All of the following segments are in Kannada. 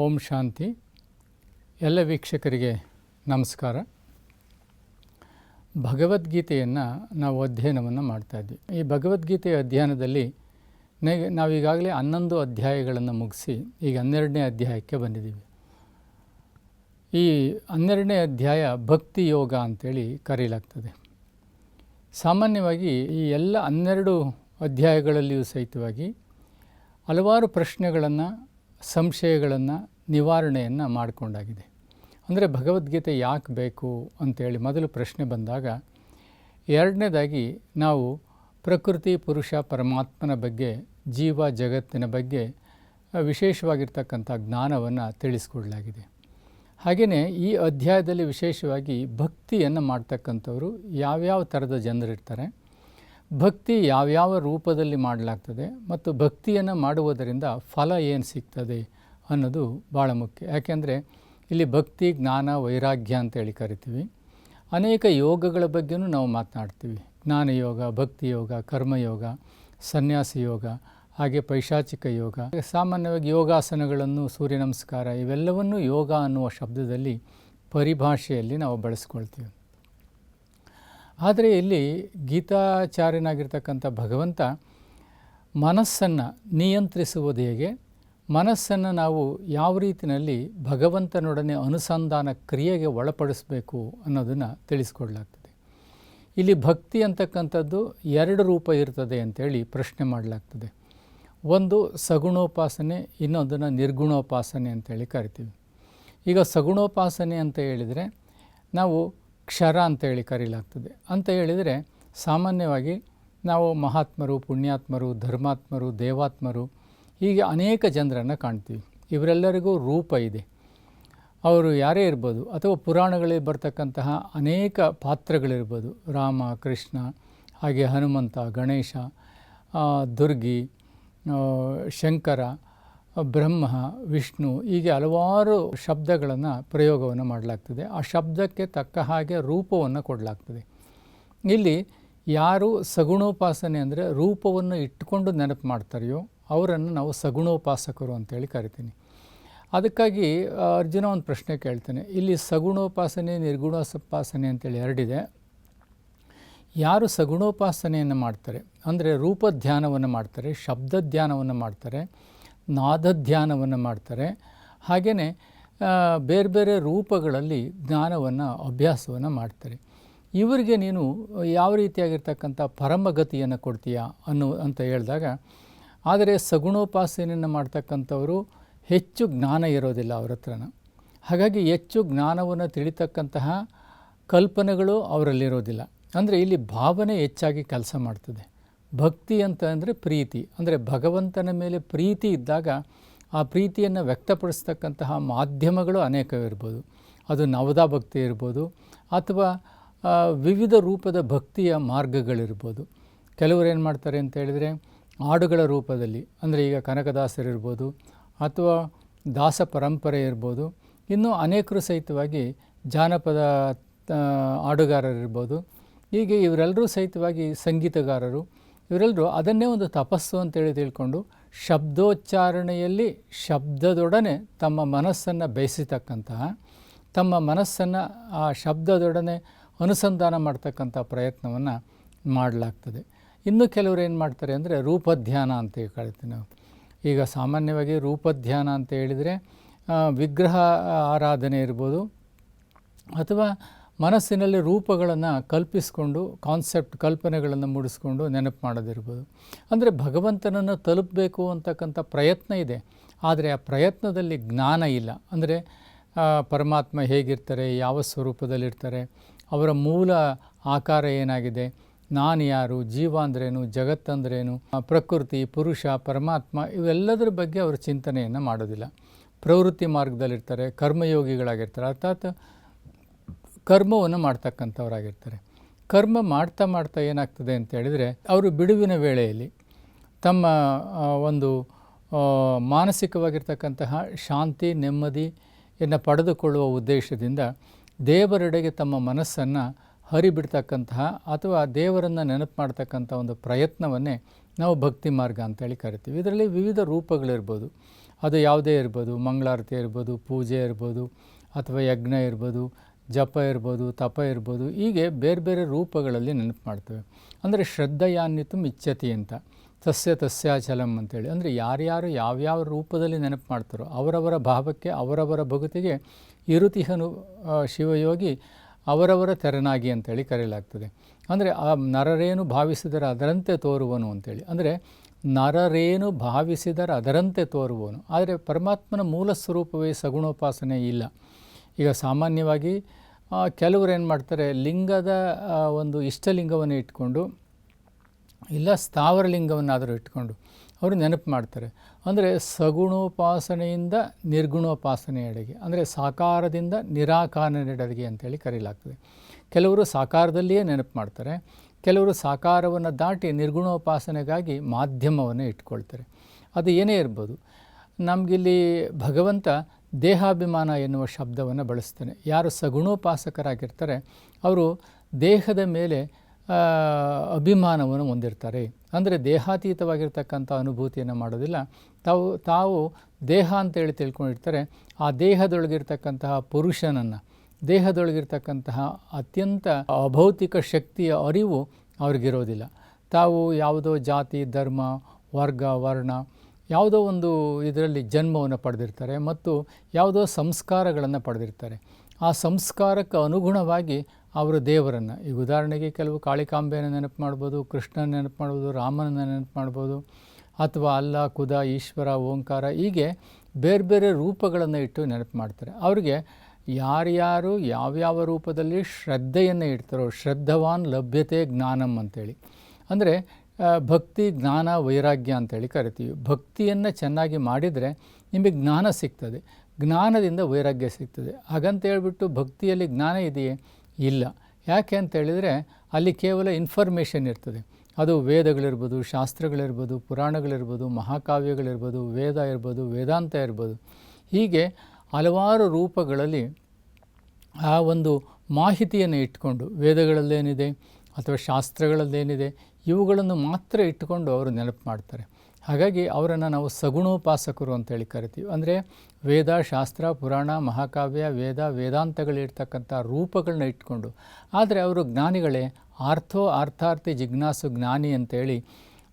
ಓಂ ಶಾಂತಿ. ಎಲ್ಲ ವೀಕ್ಷಕರಿಗೆ ನಮಸ್ಕಾರ. ಭಗವದ್ಗೀತೆಯನ್ನು ನಾವು ಅಧ್ಯಯನವನ್ನು ಮಾಡ್ತಾಯಿದ್ವಿ. ಈ ಭಗವದ್ಗೀತೆಯ ಅಧ್ಯಯನದಲ್ಲಿ ನಾವೀಗಾಗಲೇ 11 ಅಧ್ಯಾಯಗಳನ್ನು ಮುಗಿಸಿ ಈಗ 12ನೇ ಅಧ್ಯಾಯಕ್ಕೆ ಬಂದಿದ್ದೀವಿ. ಈ 12ನೇ ಅಧ್ಯಾಯ ಭಕ್ತಿ ಯೋಗ ಅಂತೇಳಿ ಕರೆಯಲಾಗ್ತದೆ. ಸಾಮಾನ್ಯವಾಗಿ ಈ ಎಲ್ಲ 12 ಅಧ್ಯಾಯಗಳಲ್ಲಿಯೂ ಸಹಿತವಾಗಿ ಹಲವಾರು ಪ್ರಶ್ನೆಗಳನ್ನು, ಸಂಶಯಗಳನ್ನು, ನಿವಾರಣೆಯನ್ನು ಮಾಡಿಕೊಂಡಾಗಿದೆ. ಅಂದರೆ ಭಗವದ್ಗೀತೆ ಯಾಕೆ ಬೇಕು ಅಂತೇಳಿ ಮೊದಲು ಪ್ರಶ್ನೆ ಬಂದಾಗ, ಎರಡನೇದಾಗಿ ನಾವು ಪ್ರಕೃತಿ, ಪುರುಷ, ಪರಮಾತ್ಮನ ಬಗ್ಗೆ, ಜೀವ ಜಗತ್ತಿನ ಬಗ್ಗೆ ವಿಶೇಷವಾಗಿರ್ತಕ್ಕಂಥ ಜ್ಞಾನವನ್ನು ತಿಳಿಸ್ಕೊಡಲಾಗಿದೆ. ಹಾಗೆಯೇ ಈ ಅಧ್ಯಾಯದಲ್ಲಿ ವಿಶೇಷವಾಗಿ ಭಕ್ತಿಯನ್ನು ಮಾಡ್ತಕ್ಕಂಥವರು ಯಾವ್ಯಾವ ಥರದ ಜನರಿರ್ತಾರೆ, ಭಕ್ತಿ ಯಾವ್ಯಾವ ರೂಪದಲ್ಲಿ ಮಾಡಲಾಗ್ತದೆ ಮತ್ತು ಭಕ್ತಿಯನ್ನು ಮಾಡುವುದರಿಂದ ಫಲ ಏನು ಸಿಗ್ತದೆ ಅನ್ನೋದು ಭಾಳ ಮುಖ್ಯ. ಯಾಕೆಂದರೆ ಇಲ್ಲಿ ಭಕ್ತಿ, ಜ್ಞಾನ, ವೈರಾಗ್ಯ ಅಂತೇಳಿ ಕರಿತೀವಿ. ಅನೇಕ ಯೋಗಗಳ ಬಗ್ಗೆಯೂ ನಾವು ಮಾತನಾಡ್ತೀವಿ. ಜ್ಞಾನಯೋಗ, ಭಕ್ತಿ ಯೋಗ, ಕರ್ಮಯೋಗ, ಸನ್ಯಾಸಿ ಯೋಗ, ಹಾಗೆ ಪೈಶಾಚಿಕ ಯೋಗ. ಸಾಮಾನ್ಯವಾಗಿ ಯೋಗಾಸನಗಳನ್ನು, ಸೂರ್ಯ ನಮಸ್ಕಾರ ಇವೆಲ್ಲವನ್ನೂ ಯೋಗ ಅನ್ನುವ ಶಬ್ದದಲ್ಲಿ ಪರಿಭಾಷೆಯಲ್ಲಿ ನಾವು ಬಳಸ್ಕೊಳ್ತೀವಿ. ಆದರೆ ಇಲ್ಲಿ ಗೀತಾಚಾರ್ಯನಾಗಿರ್ತಕ್ಕಂಥ ಭಗವಂತ ಮನಸ್ಸನ್ನು ನಿಯಂತ್ರಿಸುವುದು ಹೇಗೆ, ಮನಸ್ಸನ್ನು ನಾವು ಯಾವ ರೀತಿಯಲ್ಲಿ ಭಗವಂತನೊಡನೆ ಅನುಸಂಧಾನ ಕ್ರಿಯೆಗೆ ಒಳಪಡಿಸಬೇಕು ಅನ್ನೋದನ್ನು ತಿಳಿಸ್ಕೊಡ್ಲಾಗ್ತದೆ. ಇಲ್ಲಿ ಭಕ್ತಿ ಅಂತಕ್ಕಂಥದ್ದು 2 ರೂಪ ಇರ್ತದೆ ಅಂತೇಳಿ ಪ್ರಶ್ನೆ ಮಾಡಲಾಗ್ತದೆ. ಒಂದು ಸಗುಣೋಪಾಸನೆ, ಇನ್ನೊಂದನ್ನು ನಿರ್ಗುಣೋಪಾಸನೆ ಅಂತೇಳಿ ಕರಿತೀವಿ. ಈಗ ಸಗುಣೋಪಾಸನೆ ಅಂತ ಹೇಳಿದರೆ ನಾವು ಕ್ಷರ ಅಂತೇಳಿ ಕರೀಲಾಗ್ತದೆ. ಅಂತ ಹೇಳಿದರೆ ಸಾಮಾನ್ಯವಾಗಿ ನಾವು ಮಹಾತ್ಮರು, ಪುಣ್ಯಾತ್ಮರು, ಧರ್ಮಾತ್ಮರು, ದೇವಾತ್ಮರು ಹೀಗೆ ಅನೇಕ ಜನರನ್ನು ಕಾಣ್ತೀವಿ. ಇವರೆಲ್ಲರಿಗೂ ರೂಪ ಇದೆ. ಅವರು ಯಾರೇ ಇರ್ಬೋದು, ಅಥವಾ ಪುರಾಣಗಳಲ್ಲಿ ಬರ್ತಕ್ಕಂತಹ ಅನೇಕ ಪಾತ್ರಗಳಿರ್ಬೋದು. ರಾಮ, ಕೃಷ್ಣ, ಹಾಗೆ ಹನುಮಂತ, ಗಣೇಶ, ದುರ್ಗಿ, ಶಂಕರ, ಬ್ರಹ್ಮ, ವಿಷ್ಣು ಹೀಗೆ ಹಲವಾರು ಶಬ್ದಗಳನ್ನು ಪ್ರಯೋಗವನ್ನು ಮಾಡಲಾಗ್ತದೆ. ಆ ಶಬ್ದಕ್ಕೆ ತಕ್ಕ ಹಾಗೆ ರೂಪವನ್ನು ಕೊಡಲಾಗ್ತದೆ. ಇಲ್ಲಿ ಯಾರು ಸಗುಣೋಪಾಸನೆ ಅಂದರೆ ರೂಪವನ್ನು ಇಟ್ಟುಕೊಂಡು ನೆನಪು ಮಾಡ್ತಾರೆಯೋ ಅವರನ್ನು ನಾವು ಸಗುಣೋಪಾಸಕರು ಅಂತೇಳಿ ಕರಿತೀನಿ. ಅದಕ್ಕಾಗಿ ಅರ್ಜುನ ಒಂದು ಪ್ರಶ್ನೆ ಕೇಳ್ತಾನೆ. ಇಲ್ಲಿ ಸಗುಣೋಪಾಸನೆ, ನಿರ್ಗುಣೋಪಾಸನೆ ಅಂತೇಳಿ 2 ಇದೆ. ಯಾರು ಸಗುಣೋಪಾಸನೆಯನ್ನು ಮಾಡ್ತಾರೆ ಅಂದರೆ ರೂಪಧ್ಯಾನವನ್ನು ಮಾಡ್ತಾರೆ, ಶಬ್ದ ಧ್ಯಾನವನ್ನು ಮಾಡ್ತಾರೆ, ನಾದಧ್ಯಾನವನ್ನು ಮಾಡ್ತಾರೆ, ಹಾಗೆಯೇ ಬೇರೆ ಬೇರೆ ರೂಪಗಳಲ್ಲಿ ಜ್ಞಾನವನ್ನು, ಅಭ್ಯಾಸವನ್ನು ಮಾಡ್ತಾರೆ. ಇವರಿಗೆ ನೀನು ಯಾವ ರೀತಿಯಾಗಿರ್ತಕ್ಕಂಥ ಪರಮಗತಿಯನ್ನು ಕೊಡ್ತೀಯಾ ಅಂತ ಹೇಳಿದಾಗ, ಆದರೆ ಸಗುಣೋಪಾಸನೆಯನ್ನು ಮಾಡ್ತಕ್ಕಂಥವರು ಹೆಚ್ಚು ಜ್ಞಾನ ಇರೋದಿಲ್ಲ ಅವ್ರ ಹತ್ರನ. ಹಾಗಾಗಿ ಹೆಚ್ಚು ಜ್ಞಾನವನ್ನು ತಿಳಿತಕ್ಕಂತಹ ಕಲ್ಪನೆಗಳು ಅವರಲ್ಲಿರೋದಿಲ್ಲ. ಅಂದರೆ ಇಲ್ಲಿ ಭಾವನೆ ಹೆಚ್ಚಾಗಿ ಕೆಲಸ ಮಾಡ್ತದೆ. ಭಕ್ತಿ ಅಂತ ಅಂದರೆ ಪ್ರೀತಿ, ಅಂದರೆ ಭಗವಂತನ ಮೇಲೆ ಪ್ರೀತಿ ಇದ್ದಾಗ ಆ ಪ್ರೀತಿಯನ್ನು ವ್ಯಕ್ತಪಡಿಸ್ತಕ್ಕಂತಹ ಮಾಧ್ಯಮಗಳು ಅನೇಕವಿರ್ಬೋದು. ಅದು ನವದಾ ಭಕ್ತಿ ಇರ್ಬೋದು, ಅಥವಾ ವಿವಿಧ ರೂಪದ ಭಕ್ತಿಯ ಮಾರ್ಗಗಳಿರ್ಬೋದು. ಕೆಲವರು ಏನು ಮಾಡ್ತಾರೆ ಅಂತ ಹೇಳಿದರೆ ಹಾಡುಗಳ ರೂಪದಲ್ಲಿ, ಅಂದರೆ ಈಗ ಕನಕದಾಸರಿರ್ಬೋದು, ಅಥವಾ ದಾಸ ಪರಂಪರೆ ಇರ್ಬೋದು, ಇನ್ನೂ ಅನೇಕರು ಸಹಿತವಾಗಿ ಜಾನಪದ ಹಾಡುಗಾರರಿರ್ಬೋದು. ಹೀಗೆ ಇವರೆಲ್ಲರೂ ಸಹಿತವಾಗಿ ಸಂಗೀತಗಾರರು. ಇವರೆಲ್ಲರೂ ಅದನ್ನೇ ಒಂದು ತಪಸ್ಸು ಅಂತೇಳಿ ತಿಳ್ಕೊಂಡು ಶಬ್ದೋಚ್ಚಾರಣೆಯಲ್ಲಿ ಶಬ್ದದೊಡನೆ ತಮ್ಮ ಮನಸ್ಸನ್ನು ಬೇಯಿಸತಕ್ಕಂತಹ, ತಮ್ಮ ಮನಸ್ಸನ್ನು ಆ ಶಬ್ದದೊಡನೆ ಅನುಸಂಧಾನ ಮಾಡ್ತಕ್ಕಂಥ ಪ್ರಯತ್ನವನ್ನು ಮಾಡಲಾಗ್ತದೆ. ಇನ್ನು ಕೆಲವರು ಏನು ಮಾಡ್ತಾರೆ ಅಂದರೆ ರೂಪಧ್ಯಾನ ಅಂತ ಕರಿತೀವಿ ನಾವು. ಈಗ ಸಾಮಾನ್ಯವಾಗಿ ರೂಪಧ್ಯಾನ ಅಂತ ಹೇಳಿದರೆ ವಿಗ್ರಹ ಆರಾಧನೆ ಇರ್ಬೋದು, ಅಥವಾ ಮನಸ್ಸಿನಲ್ಲಿ ರೂಪಗಳನ್ನು ಕಲ್ಪಿಸಿಕೊಂಡು ಕಲ್ಪನೆಗಳನ್ನು ಮೂಡಿಸ್ಕೊಂಡು ನೆನಪು ಮಾಡೋದಿರ್ಬೋದು. ಅಂದರೆ ಭಗವಂತನನ್ನು ತಲುಪಬೇಕು ಅಂತಕ್ಕಂಥ ಪ್ರಯತ್ನ ಇದೆ, ಆದರೆ ಆ ಪ್ರಯತ್ನದಲ್ಲಿ ಜ್ಞಾನ ಇಲ್ಲ. ಅಂದರೆ ಪರಮಾತ್ಮ ಹೇಗಿರ್ತಾರೆ, ಯಾವ ಸ್ವರೂಪದಲ್ಲಿರ್ತಾರೆ, ಅವರ ಮೂಲ ಆಕಾರ ಏನಾಗಿದೆ, ನಾನು ಯಾರು, ಜೀವ ಅಂದ್ರೇನು, ಜಗತ್ತಂದ್ರೇನು, ಪ್ರಕೃತಿ, ಪುರುಷ, ಪರಮಾತ್ಮ ಇವೆಲ್ಲದರ ಬಗ್ಗೆ ಅವರು ಚಿಂತನೆಯನ್ನು ಮಾಡೋದಿಲ್ಲ. ಪ್ರವೃತ್ತಿ ಮಾರ್ಗದಲ್ಲಿರ್ತಾರೆ, ಕರ್ಮಯೋಗಿಗಳಾಗಿರ್ತಾರೆ, ಅರ್ಥಾತ್ ಕರ್ಮವನ್ನು ಮಾಡ್ತಕ್ಕಂಥವರಾಗಿರ್ತಾರೆ. ಕರ್ಮ ಮಾಡ್ತಾ ಮಾಡ್ತಾ ಏನಾಗ್ತದೆ ಅಂತ ಹೇಳಿದರೆ, ಅವರು ಬಿಡುವಿನ ವೇಳೆಯಲ್ಲಿ ತಮ್ಮ ಒಂದು ಮಾನಸಿಕವಾಗಿರ್ತಕ್ಕಂತಹ ಶಾಂತಿ, ನೆಮ್ಮದಿಯನ್ನು ಪಡೆದುಕೊಳ್ಳುವ ಉದ್ದೇಶದಿಂದ ದೇವರೆಡೆಗೆ ತಮ್ಮ ಮನಸ್ಸನ್ನು ಹರಿಬಿಡ್ತಕ್ಕಂತಹ ಅಥವಾ ದೇವರನ್ನು ನೆನಪು ಮಾಡ್ತಕ್ಕಂಥ ಒಂದು ಪ್ರಯತ್ನವನ್ನೇ ನಾವು ಭಕ್ತಿ ಮಾರ್ಗ ಅಂತೇಳಿ ಕರಿತೀವಿ. ಇದರಲ್ಲಿ ವಿವಿಧ ರೂಪಗಳಿರ್ಬೋದು. ಅದು ಯಾವುದೇ ಇರ್ಬೋದು, ಮಂಗಳಾರತಿ ಇರ್ಬೋದು, ಪೂಜೆ ಇರ್ಬೋದು, ಅಥವಾ ಯಜ್ಞ ಇರ್ಬೋದು, ಜಪ ಇರ್ಬೋದು, ತಪ ಇರ್ಬೋದು, ಹೀಗೆ ಬೇರೆ ಬೇರೆ ರೂಪಗಳಲ್ಲಿ ನೆನಪು ಮಾಡ್ತೇವೆ. ಅಂದರೆ ಶ್ರದ್ಧೆಯಾನ್ವಿತಂ ಇಚ್ಛತಿ ಅಂತ, ತಸ್ಯ ತಸ್ಯಾಚಲಂ ಅಂತೇಳಿ. ಅಂದರೆ ಯಾರ್ಯಾರು ಯಾವ್ಯಾವ ರೂಪದಲ್ಲಿ ನೆನಪು ಮಾಡ್ತಾರೋ ಅವರವರ ಭಾವಕ್ಕೆ, ಅವರವರ ಭಕ್ತಿಗೆ ಇರುತಿಹನು ಶಿವಯೋಗಿ ಅವರವರ ತೆರನಾಗಿ ಅಂತೇಳಿ ಕರೆಯಲಾಗ್ತದೆ. ಅಂದರೆ ಆ ನರರೇನು ಭಾವಿಸಿದರೆ ಅದರಂತೆ ತೋರುವನು ಅಂತೇಳಿ. ಅಂದರೆ ನರರೇನು ಭಾವಿಸಿದರೆ ಅದರಂತೆ ತೋರುವನು. ಆದರೆ ಪರಮಾತ್ಮನ ಮೂಲ ಸ್ವರೂಪವೇ ಸಗುಣೋಪಾಸನೆ ಇಲ್ಲ. ಈಗ ಸಾಮಾನ್ಯವಾಗಿ ಕೆಲವರು ಏನು ಮಾಡ್ತಾರೆ, ಲಿಂಗದ ಒಂದು ಇಷ್ಟಲಿಂಗವನ್ನು ಇಟ್ಕೊಂಡು ಇಲ್ಲ ಸ್ಥಾವರ ಲಿಂಗವನ್ನಾದರೂ ಇಟ್ಕೊಂಡು ಅವರು ನೆನಪು ಮಾಡ್ತಾರೆ. ಅಂದರೆ ಸಗುಣೋಪಾಸನೆಯಿಂದ ನಿರ್ಗುಣೋಪಾಸನೆಯೆಡೆಗೆ, ಅಂದರೆ ಸಾಕಾರದಿಂದ ನಿರಾಕಾರನೆಡೆಗೆ ಅಂತೇಳಿ ಕರೆಯಲಾಗ್ತದೆ. ಕೆಲವರು ಸಾಕಾರದಲ್ಲಿಯೇ ನೆನಪು ಮಾಡ್ತಾರೆ, ಕೆಲವರು ಸಾಕಾರವನ್ನು ದಾಟಿ ನಿರ್ಗುಣೋಪಾಸನೆಗಾಗಿ ಮಾಧ್ಯಮವನ್ನು ಇಟ್ಕೊಳ್ತಾರೆ. ಅದು ಏನೇ ಇರ್ಬೋದು. ನಮಗಿಲ್ಲಿ ಭಗವಂತ ದೇಹಾಭಿಮಾನ ಎನ್ನುವ ಶಬ್ದವನ್ನು ಬಳಸ್ತಾನೆ. ಯಾರು ಸಗುಣೋಪಾಸಕರಾಗಿರ್ತಾರೆ ಅವರು ದೇಹದ ಮೇಲೆ ಅಭಿಮಾನವನ್ನು ಹೊಂದಿರ್ತಾರೆ. ಅಂದರೆ ದೇಹಾತೀತವಾಗಿರ್ತಕ್ಕಂಥ ಅನುಭೂತಿಯನ್ನು ಮಾಡೋದಿಲ್ಲ. ತಾವು ದೇಹ ಅಂತೇಳಿ ತಿಳ್ಕೊಂಡಿರ್ತಾರೆ. ಆ ದೇಹದೊಳಗಿರ್ತಕ್ಕಂತಹ ಪುರುಷನನ್ನು, ದೇಹದೊಳಗಿರ್ತಕ್ಕಂತಹ ಅತ್ಯಂತ ಅಭೌತಿಕ ಶಕ್ತಿಯ ಅರಿವು ಅವ್ರಿಗಿರೋದಿಲ್ಲ. ತಾವು ಯಾವುದೋ ಜಾತಿ, ಧರ್ಮ, ವರ್ಗ, ವರ್ಣ, ಯಾವುದೋ ಒಂದು ಇದರಲ್ಲಿ ಜನ್ಮವನ್ನು ಪಡೆದಿರ್ತಾರೆ ಮತ್ತು ಯಾವುದೋ ಸಂಸ್ಕಾರಗಳನ್ನು ಪಡೆದಿರ್ತಾರೆ. ಆ ಸಂಸ್ಕಾರಕ್ಕೆ ಅನುಗುಣವಾಗಿ ಅವರು ದೇವರನ್ನು, ಈಗ ಉದಾಹರಣೆಗೆ ಕೆಲವು ಕಾಳಿಕಾಂಬೆಯನ್ನು ನೆನಪು ಮಾಡ್ಬೋದು, ಕೃಷ್ಣನ ನೆನಪು ಮಾಡ್ಬೋದು, ರಾಮನನ್ನು ನೆನಪು ಮಾಡ್ಬೋದು, ಅಥವಾ ಅಲ್ಲ, ಖುದ, ಈಶ್ವರ, ಓಂಕಾರ, ಹೀಗೆ ಬೇರೆ ಬೇರೆ ರೂಪಗಳನ್ನು ಇಟ್ಟು ನೆನಪು ಮಾಡ್ತಾರೆ. ಅವ್ರಿಗೆ ಯಾರ್ಯಾರು ಯಾವ್ಯಾವ ರೂಪದಲ್ಲಿ ಶ್ರದ್ಧೆಯನ್ನು ಇಡ್ತಾರೋ, ಶ್ರದ್ಧವಾನ್ ಲಭ್ಯತೆ ಜ್ಞಾನಂ ಅಂತೇಳಿ. ಅಂದರೆ ಭಕ್ತಿ, ಜ್ಞಾನ, ವೈರಾಗ್ಯ ಅಂತೇಳಿ ಕರಿತೀವಿ. ಭಕ್ತಿಯನ್ನು ಚೆನ್ನಾಗಿ ಮಾಡಿದರೆ ನಿಮಗೆ ಜ್ಞಾನ ಸಿಗ್ತದೆ, ಜ್ಞಾನದಿಂದ ವೈರಾಗ್ಯ ಸಿಗ್ತದೆ. ಹಾಗಂತ ಹೇಳ್ಬಿಟ್ಟು ಭಕ್ತಿಯಲ್ಲಿ ಜ್ಞಾನ ಇದೆಯೇ? ಇಲ್ಲ. ಯಾಕೆ ಅಂತ ಹೇಳಿದರೆ ಅಲ್ಲಿ ಕೇವಲ ಇನ್ಫಾರ್ಮೇಷನ್ ಇರ್ತದೆ. ಅದು ವೇದಗಳಿರ್ಬೋದು, ಶಾಸ್ತ್ರಗಳಿರ್ಬೋದು, ಪುರಾಣಗಳಿರ್ಬೋದು, ಮಹಾಕಾವ್ಯಗಳಿರ್ಬೋದು, ವೇದ ಇರ್ಬೋದು, ವೇದಾಂತ ಇರ್ಬೋದು, ಹೀಗೆ ಹಲವಾರು ರೂಪಗಳಲ್ಲಿ ಆ ಒಂದು ಮಾಹಿತಿಯನ್ನು ಇಟ್ಕೊಂಡು, ವೇದಗಳಲ್ಲೇನಿದೆ ಅಥವಾ ಶಾಸ್ತ್ರಗಳಲ್ಲೇನಿದೆ ಇವುಗಳನ್ನು ಮಾತ್ರ ಇಟ್ಟುಕೊಂಡು ಅವರು ನೆನಪು ಮಾಡ್ತಾರೆ. ಹಾಗಾಗಿ ಅವರನ್ನು ನಾವು ಸಗುಣೋಪಾಸಕರು ಅಂತೇಳಿ ಕರಿತೀವಿ. ಅಂದರೆ ವೇದ, ಶಾಸ್ತ್ರ, ಪುರಾಣ, ಮಹಾಕಾವ್ಯ, ವೇದಾಂತಗಳಿರ್ತಕ್ಕಂಥ ರೂಪಗಳನ್ನ ಇಟ್ಕೊಂಡು. ಆದರೆ ಅವರು ಜ್ಞಾನಿಗಳೇ. ಅರ್ಥಾರ್ಥಿ ಜಿಜ್ಞಾಸು ಜ್ಞಾನಿ ಅಂತೇಳಿ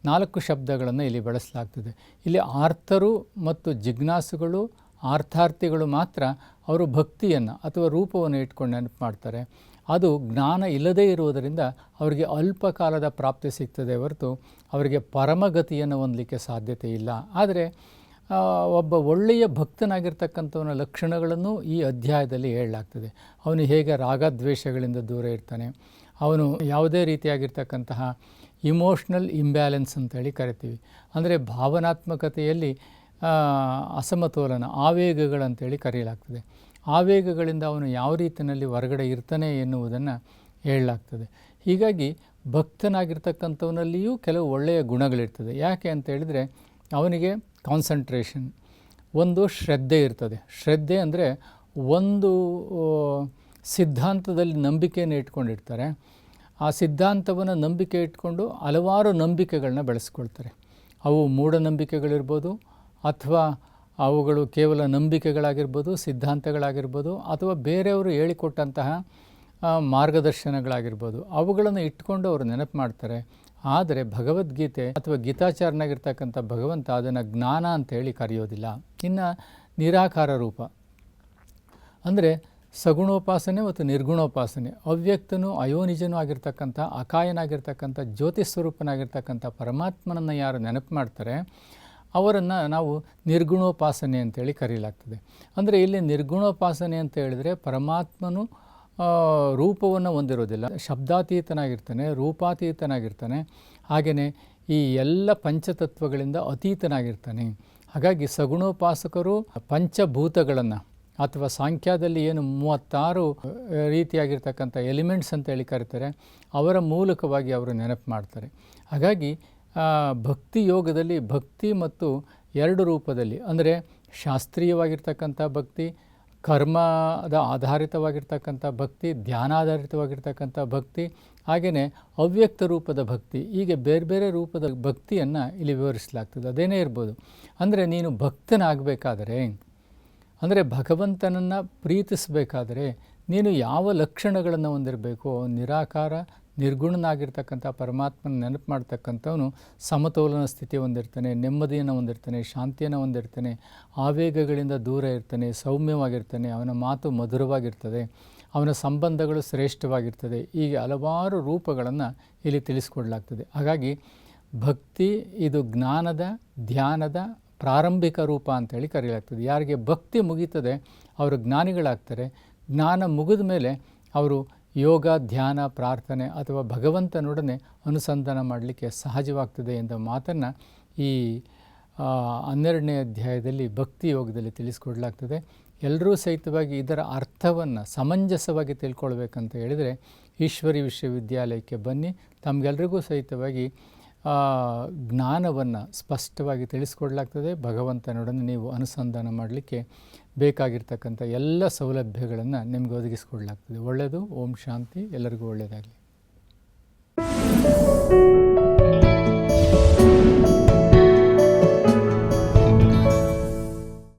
4 ಶಬ್ದಗಳನ್ನು ಇಲ್ಲಿ ಬಳಸಲಾಗ್ತದೆ. ಇಲ್ಲಿ ಆರ್ತರು ಮತ್ತು ಜಿಜ್ಞಾಸುಗಳು, ಅರ್ಥಾರ್ಥಿಗಳು ಮಾತ್ರ ಅವರು ಭಕ್ತಿಯನ್ನು ಅಥವಾ ರೂಪವನ್ನು ಇಟ್ಕೊಂಡು ನೆನಪು ಮಾಡ್ತಾರೆ. ಅದು ಜ್ಞಾನ ಇಲ್ಲದೇ ಇರುವುದರಿಂದ ಅವರಿಗೆ ಅಲ್ಪ ಕಾಲದ ಪ್ರಾಪ್ತಿ ಸಿಗ್ತದೆ ಹೊರತು ಅವರಿಗೆ ಪರಮಗತಿಯನ್ನು ಹೊಂದಲಿಕ್ಕೆ ಸಾಧ್ಯತೆ ಇಲ್ಲ. ಆದರೆ ಒಬ್ಬ ಒಳ್ಳೆಯ ಭಕ್ತನಾಗಿರ್ತಕ್ಕಂಥವನ ಲಕ್ಷಣಗಳನ್ನು ಈ ಅಧ್ಯಾಯದಲ್ಲಿ ಹೇಳಲಾಗ್ತದೆ. ಅವನು ಹೇಗೆ ರಾಗದ್ವೇಷಗಳಿಂದ ದೂರ ಇರ್ತಾನೆ, ಅವನು ಯಾವುದೇ ರೀತಿಯಾಗಿರ್ತಕ್ಕಂತಹ ಇಮೋಷ್ನಲ್ ಇಂಬ್ಯಾಲೆನ್ಸ್ ಅಂತೇಳಿ ಕರಿತೀವಿ. ಅಂದರೆ ಭಾವನಾತ್ಮಕತೆಯಲ್ಲಿ ಅಸಮತೋಲನ, ಆವೇಗಗಳಂತೇಳಿ ಕರೆಯಲಾಗ್ತದೆ. ಆವೇಗಗಳಿಂದ ಅವನು ಯಾವ ರೀತಿಯಲ್ಲಿ ಹೊರಗಡೆ ಇರ್ತಾನೆ ಎನ್ನುವುದನ್ನು ಹೇಳಲಾಗ್ತದೆ. ಹೀಗಾಗಿ ಭಕ್ತನಾಗಿರ್ತಕ್ಕಂಥವನಲ್ಲಿಯೂ ಕೆಲವು ಒಳ್ಳೆಯ ಗುಣಗಳಿರ್ತದೆ. ಯಾಕೆ ಅಂತ ಹೇಳಿದರೆ ಅವನಿಗೆ ಕಾನ್ಸಂಟ್ರೇಷನ್, ಒಂದು ಶ್ರದ್ಧೆ ಇರ್ತದೆ. ಶ್ರದ್ಧೆ ಅಂದರೆ ಒಂದು ಸಿದ್ಧಾಂತದಲ್ಲಿ ನಂಬಿಕೆಯನ್ನು ಇಟ್ಕೊಂಡಿರ್ತಾರೆ. ಆ ಸಿದ್ಧಾಂತವನ್ನು ನಂಬಿಕೆ ಇಟ್ಕೊಂಡು ಹಲವಾರು ನಂಬಿಕೆಗಳನ್ನ ಬೆಳೆಸ್ಕೊಳ್ತಾರೆ. ಅವು ಮೂಢನಂಬಿಕೆಗಳಿರ್ಬೋದು, ಅಥವಾ ಅವುಗಳು ಕೇವಲ ನಂಬಿಕೆಗಳಾಗಿರ್ಬೋದು, ಸಿದ್ಧಾಂತಗಳಾಗಿರ್ಬೋದು, ಅಥವಾ ಬೇರೆಯವರು ಹೇಳಿಕೊಟ್ಟಂತಹ ಮಾರ್ಗದರ್ಶನಗಳಾಗಿರ್ಬೋದು. ಅವುಗಳನ್ನು ಇಟ್ಕೊಂಡು ಅವರು ನೆನಪು ಮಾಡ್ತಾರೆ. ಆದರೆ ಭಗವದ್ಗೀತೆ ಅಥವಾ ಗೀತಾಚಾರ್ಯನಾಗಿರ್ತಕ್ಕಂಥ ಭಗವಂತ ಅದನ್ನು ಜ್ಞಾನ ಅಂತೇಳಿ ಕರೆಯೋದಿಲ್ಲ. ಇನ್ನು ನಿರಾಕಾರ ರೂಪ ಅಂದರೆ ಸಗುಣೋಪಾಸನೆ ಮತ್ತು ನಿರ್ಗುಣೋಪಾಸನೆ. ಅವ್ಯಕ್ತನೂ ಅಯೋನಿಜನೂ ಆಗಿರ್ತಕ್ಕಂಥ, ಅಕಾಯನಾಗಿರ್ತಕ್ಕಂಥ, ಜ್ಯೋತಿ ಸ್ವರೂಪನಾಗಿರ್ತಕ್ಕಂಥ ಪರಮಾತ್ಮನನ್ನು ಯಾರು ನೆನಪು ಮಾಡ್ತಾರೆ ಅವರನ್ನು ನಾವು ನಿರ್ಗುಣೋಪಾಸನೆ ಅಂತೇಳಿ ಕರೆಯಲಾಗ್ತದೆ. ಅಂದರೆ ಇಲ್ಲಿ ನಿರ್ಗುಣೋಪಾಸನೆ ಅಂತ ಹೇಳಿದರೆ ಪರಮಾತ್ಮನು ರೂಪವನ್ನು ಹೊಂದಿರೋದಿಲ್ಲ, ಶಬ್ದಾತೀತನಾಗಿರ್ತಾನೆ, ರೂಪಾತೀತನಾಗಿರ್ತಾನೆ, ಹಾಗೆಯೇ ಈ ಎಲ್ಲ ಪಂಚತತ್ವಗಳಿಂದ ಅತೀತನಾಗಿರ್ತಾನೆ. ಹಾಗಾಗಿ ಸಗುಣೋಪಾಸಕರು ಪಂಚಭೂತಗಳನ್ನು ಅಥವಾ ಸಾಂಖ್ಯದಲ್ಲಿ ಏನು 36 ರೀತಿಯಾಗಿರ್ತಕ್ಕಂಥ ಎಲಿಮೆಂಟ್ಸ್ ಅಂತೇಳಿ ಕರೀತಾರೆ, ಅವರ ಮೂಲಕವಾಗಿ ಅವರು ನೆನಪು ಮಾಡ್ತಾರೆ. ಹಾಗಾಗಿ ಭಕ್ತಿ ಯೋಗದಲ್ಲಿ ಭಕ್ತಿ ಮತ್ತು 2 ರೂಪದಲ್ಲಿ, ಅಂದರೆ ಶಾಸ್ತ್ರೀಯವಾಗಿರ್ತಕ್ಕಂಥ ಭಕ್ತಿ, ಕರ್ಮದ ಆಧಾರಿತವಾಗಿರ್ತಕ್ಕಂಥ ಭಕ್ತಿ, ಧ್ಯಾನಾಧಾರಿತವಾಗಿರ್ತಕ್ಕಂಥ ಭಕ್ತಿ, ಹಾಗೆಯೇ ಅವ್ಯಕ್ತ ರೂಪದ ಭಕ್ತಿ, ಹೀಗೆ ಬೇರೆ ಬೇರೆ ರೂಪದ ಭಕ್ತಿಯನ್ನು ಇಲ್ಲಿ ವಿವರಿಸಲಾಗ್ತದೆ. ಅದೇನೇ ಇರ್ಬೋದು. ಅಂದರೆ ನೀನು ಭಕ್ತನಾಗಬೇಕಾದರೆ, ಅಂದರೆ ಭಗವಂತನನ್ನು ಪ್ರೀತಿಸಬೇಕಾದರೆ ನೀನು ಯಾವ ಲಕ್ಷಣಗಳನ್ನು ಹೊಂದಿರಬೇಕು? ನಿರಾಕಾರ ನಿರ್ಗುಣನಾಗಿರ್ತಕ್ಕಂಥ ಪರಮಾತ್ಮನ ನೆನಪು ಮಾಡ್ತಕ್ಕಂಥವನು ಸಮತೋಲನ ಸ್ಥಿತಿ ಹೊಂದಿರ್ತಾನೆ, ನೆಮ್ಮದಿಯನ್ನು ಹೊಂದಿರ್ತಾನೆ, ಶಾಂತಿಯನ್ನು ಹೊಂದಿರ್ತಾನೆ, ಆವೇಗಗಳಿಂದ ದೂರ ಇರ್ತಾನೆ, ಸೌಮ್ಯವಾಗಿರ್ತಾನೆ, ಅವನ ಮಾತು ಮಧುರವಾಗಿರ್ತದೆ, ಅವನ ಸಂಬಂಧಗಳು ಶ್ರೇಷ್ಠವಾಗಿರ್ತದೆ. ಹೀಗೆ ಹಲವಾರು ರೂಪಗಳನ್ನು ಇಲ್ಲಿ ತಿಳಿಸ್ಕೊಡ್ಲಾಗ್ತದೆ. ಹಾಗಾಗಿ ಭಕ್ತಿ ಇದು ಜ್ಞಾನದ ಧ್ಯಾನದ ಪ್ರಾರಂಭಿಕ ರೂಪ ಅಂತೇಳಿ ಕರೆಯಲಾಗ್ತದೆ. ಯಾರಿಗೆ ಭಕ್ತಿ ಮುಗೀತದೆ ಅವರು ಜ್ಞಾನಿಗಳಾಗ್ತಾರೆ. ಜ್ಞಾನ ಮುಗಿದ ಮೇಲೆ ಅವರು ಯೋಗ, ಧ್ಯಾನ, ಪ್ರಾರ್ಥನೆ ಅಥವಾ ಭಗವಂತನೊಡನೆ ಅನುಸಂಧಾನ ಮಾಡಲಿಕ್ಕೆ ಸಹಜವಾಗ್ತದೆ ಎಂಬ ಮಾತನ್ನು ಈ 12ನೇ ಅಧ್ಯಾಯದಲ್ಲಿ ಭಕ್ತಿ ಯೋಗದಲ್ಲಿ ತಿಳಿಸ್ಕೊಡ್ಲಾಗ್ತದೆ. ಎಲ್ಲರೂ ಸಹಿತವಾಗಿ ಇದರ ಅರ್ಥವನ್ನು ಸಮಂಜಸವಾಗಿ ತಿಳ್ಕೊಳ್ಬೇಕಂತ ಹೇಳಿದರೆ ಈಶ್ವರಿ ವಿಶ್ವವಿದ್ಯಾಲಯಕ್ಕೆ ಬನ್ನಿ. ತಮಗೆಲ್ರಿಗೂ ಸಹಿತವಾಗಿ ಜ್ಞಾನವನ್ನು ಸ್ಪಷ್ಟವಾಗಿ ತಿಳಿಸ್ಕೊಡ್ಲಾಗ್ತದೆ. ಭಗವಂತನೊಡನೆ ನೀವು ಅನುಸಂಧಾನ ಮಾಡಲಿಕ್ಕೆ ಬೇಕಾಗಿರ್ತಕ್ಕಂಥ ಎಲ್ಲ ಸೌಲಭ್ಯಗಳನ್ನು ನಿಮಗೆ ಒದಗಿಸ್ಕೊಡ್ಲಾಗ್ತದೆ. ಒಳ್ಳೆಯದು. ಓಂ ಶಾಂತಿ. ಎಲ್ಲರಿಗೂ ಒಳ್ಳೆಯದಾಗಲಿ.